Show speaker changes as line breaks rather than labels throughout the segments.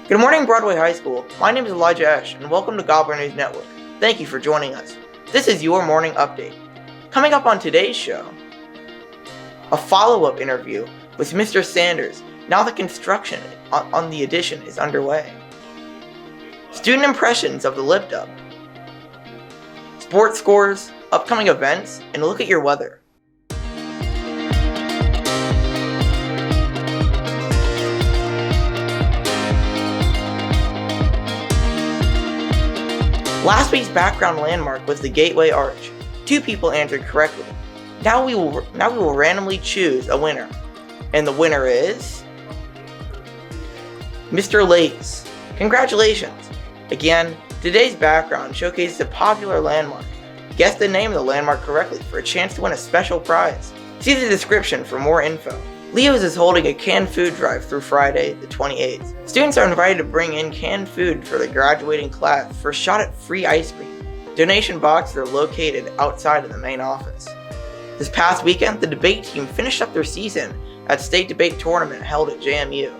Good morning, Broadway High School. My name is Elijah Esch, and welcome to Gobbler News Network. Thank you for joining us. This is your morning update. Coming up on today's show, a follow-up interview with Mr. Sanders. Now the construction on the addition is underway. Student impressions of the Lip Dub. Sports scores, upcoming events, and a look at your weather. Last week's background landmark was the Gateway Arch. 2 people answered correctly. Now we will randomly choose a winner. And the winner is Mr. Lace. Congratulations! Again, today's background showcases a popular landmark. Guess the name of the landmark correctly for a chance to win a special prize. See the description for more info. Leo's is holding a canned food drive through Friday, the 28th. Students are invited to bring in canned food for the graduating class for a shot at free ice cream. Donation boxes are located outside of the main office. This past weekend, the debate team finished up their season at state debate tournament held at JMU.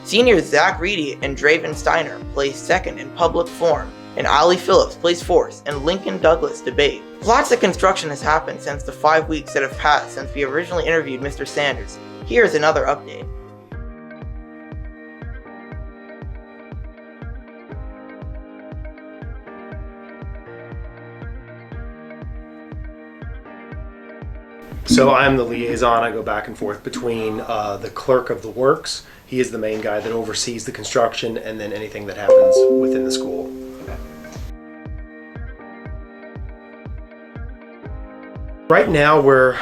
Seniors Zach Reedy and Draven Steiner placed second in public forum, and Ollie Phillips placed fourth in Lincoln Douglas debate. Lots of construction has happened since the 5 weeks that have passed since we originally interviewed Mr. Sanders. Here's another update.
So I'm the liaison. I go back and forth between the clerk of the works. He is the main guy that oversees the construction and then anything that happens within the school. Right now we're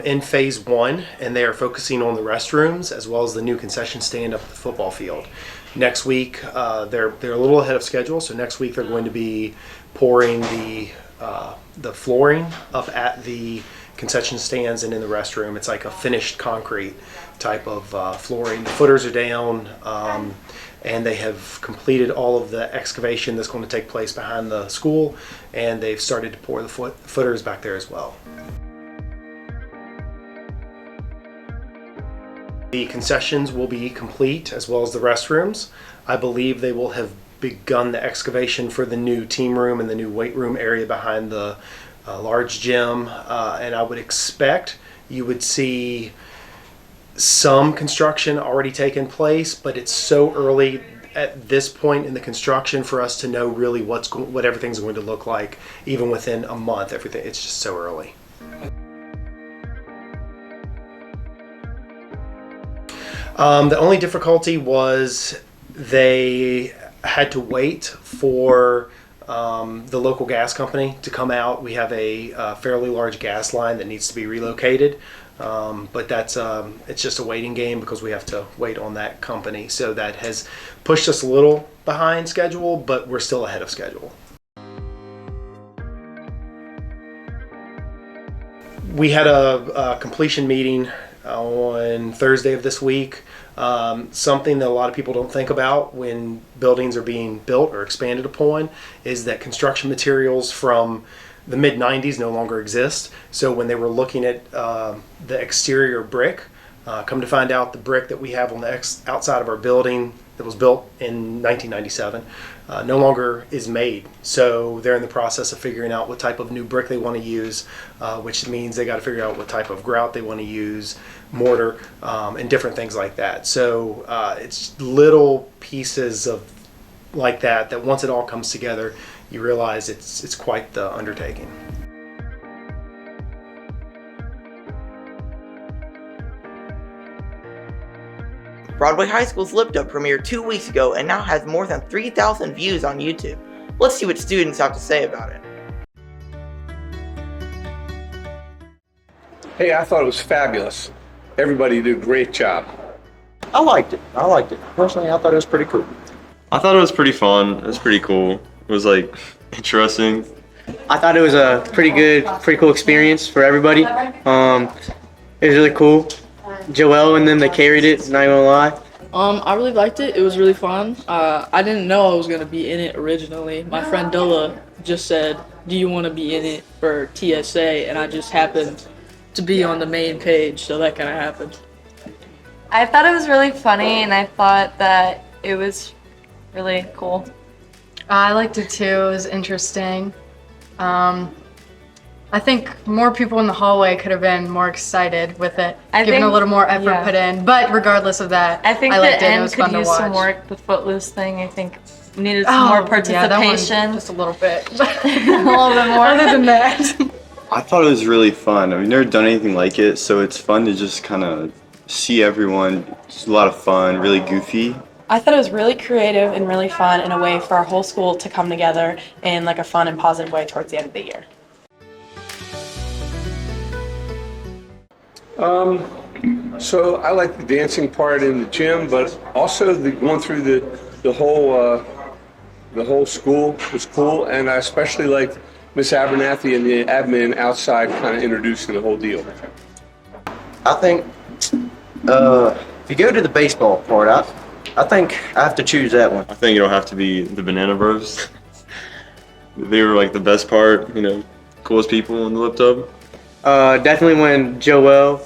in phase 1 and they are focusing on the restrooms as well as the new concession stand up at the football field. Next week they're a little ahead of schedule, so next week they're going to be pouring the flooring up at the concession stands and in the restroom. It's like a finished concrete type of flooring. The footers are down and they have completed all of the excavation that's going to take place behind the school, and they've started to pour the footers back there as well. The concessions will be complete as well as the restrooms. I believe they will have begun the excavation for the new team room and the new weight room area behind the large gym, and I would expect you would see some construction already taken place, but it's so early at this point in the construction for us to know really what everything's going to look like, even within a month. It's just so early. The only difficulty was they had to wait for the local gas company to come out. We have a fairly large gas line that needs to be relocated, but that's it's just a waiting game because we have to wait on that company. So that has pushed us a little behind schedule, but we're still ahead of schedule. We had a completion meeting on Thursday of this week. Something that a lot of people don't think about when buildings are being built or expanded upon is that construction materials from the mid-90s no longer exist. So when they were looking at the exterior brick, come to find out the brick that we have on the outside of our building that was built in 1997 no longer is made. So they're in the process of figuring out what type of new brick they want to use, which means they got to figure out what type of grout they want to use, mortar, and different things like that. So it's little pieces of like that once it all comes together, you realize it's quite the undertaking.
Broadway High School's Lip Dub premiered 2 weeks ago and now has more than 3,000 views on YouTube. Let's see what students have to say about it.
Hey, I thought it was fabulous. Everybody did a great job.
I liked it. Personally, I thought it was pretty cool.
I thought it was pretty fun. It was pretty cool. It was like interesting.
I thought it was a pretty cool experience for everybody. It was really cool. Joel and them, they carried it, not gonna lie.
I really liked it. It was really fun. I didn't know I was gonna be in it originally. My friend Dola just said, "Do you want to be in it for TSA?" And I just happened to be on the main page, so that kind of happened.
I thought it was really funny, and I thought that It was really cool.
I liked it too. It was interesting. I think more people in the hallway could have been more excited with it, given a little more effort put in. But regardless of that,
I think
liked
the
it. It
end
was
could
fun to
use
watch.
some work. The footloose thing, I think, needed some more
Yeah, that one,
participation.
just a little bit.
A little bit more.
Other than that.
I thought it was really fun. I've never done anything like it, so it's fun to just kind of see everyone. It's a lot of fun, really goofy.
I thought it was really creative and really fun in a way for our whole school to come together in like a fun and positive way towards the end of the year.
So I like the dancing part in the gym, but also going through the whole school was cool, and I especially liked Miss Abernathy and the admin outside kind of introducing the whole deal.
I think if you go to the baseball part, I think I have to choose that one.
I think it'll have to be the Banana Bros. They were like the best part, coolest people in the lip tub.
Definitely when Joel,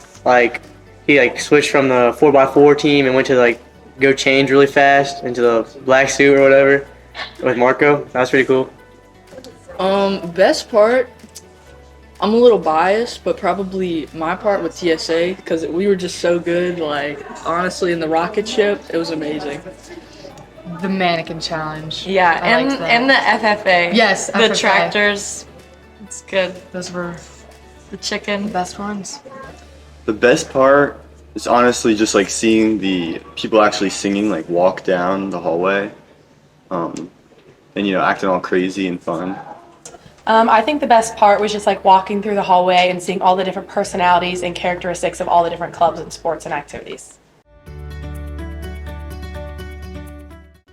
he switched from the 4x4 team and went to go change really fast into the black suit or whatever with Marco. That was pretty cool.
Best part, I'm a little biased, but probably my part with TSA because we were just so good. Honestly, in the rocket ship, it was amazing.
The mannequin challenge.
Yeah,
I liked that.
and the FFA.
Yes,
the
FFA.
tractors. It's good.
Those were
The chicken.
the best ones.
The best part is honestly just seeing the people actually singing, walk down the hallway, and acting all crazy and fun.
I think the best part was just walking through the hallway and seeing all the different personalities and characteristics of all the different clubs and sports and activities.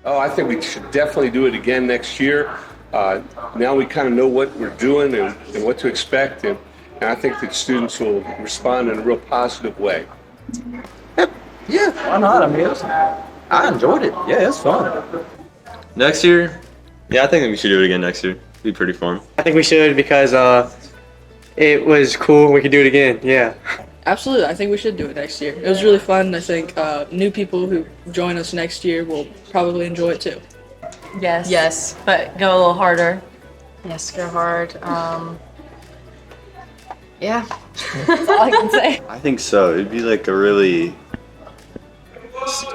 Oh, I think we should definitely do it again next year. Now we kind of know what we're doing and what to expect, and I think that students will respond in a real positive way.
Yeah, why not? I mean, I enjoyed it. Yeah, it's fun.
Next year? Yeah, I think we should do it again next year. It'd be pretty fun.
I think we should because it was cool. We could do it again. Yeah.
Absolutely, I think we should do it next year. It was really fun. I think new people who join us next year will probably enjoy it too.
Yes.
Yes.
But go a little harder.
Yes, go hard. Yeah.
That's all I can say.
I think so. It'd be a really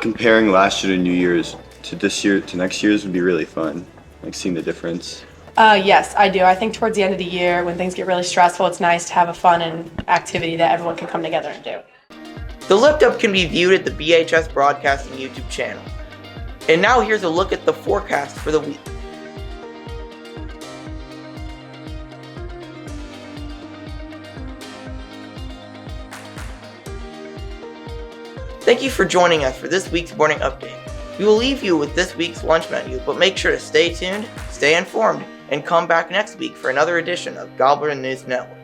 comparing last year to New Year's to this year to next year's would be really fun. Seeing the difference.
Yes, I do. I think towards the end of the year, when things get really stressful, it's nice to have a fun and activity that everyone can come together and do. The Lift Up can be viewed at the BHS Broadcasting YouTube channel. And now here's a look at the forecast for the week. Thank you for joining us for this week's morning update. We will leave you with this week's lunch menu, but make sure to stay tuned, stay informed, and come back next week for another edition of Gobbler News Network.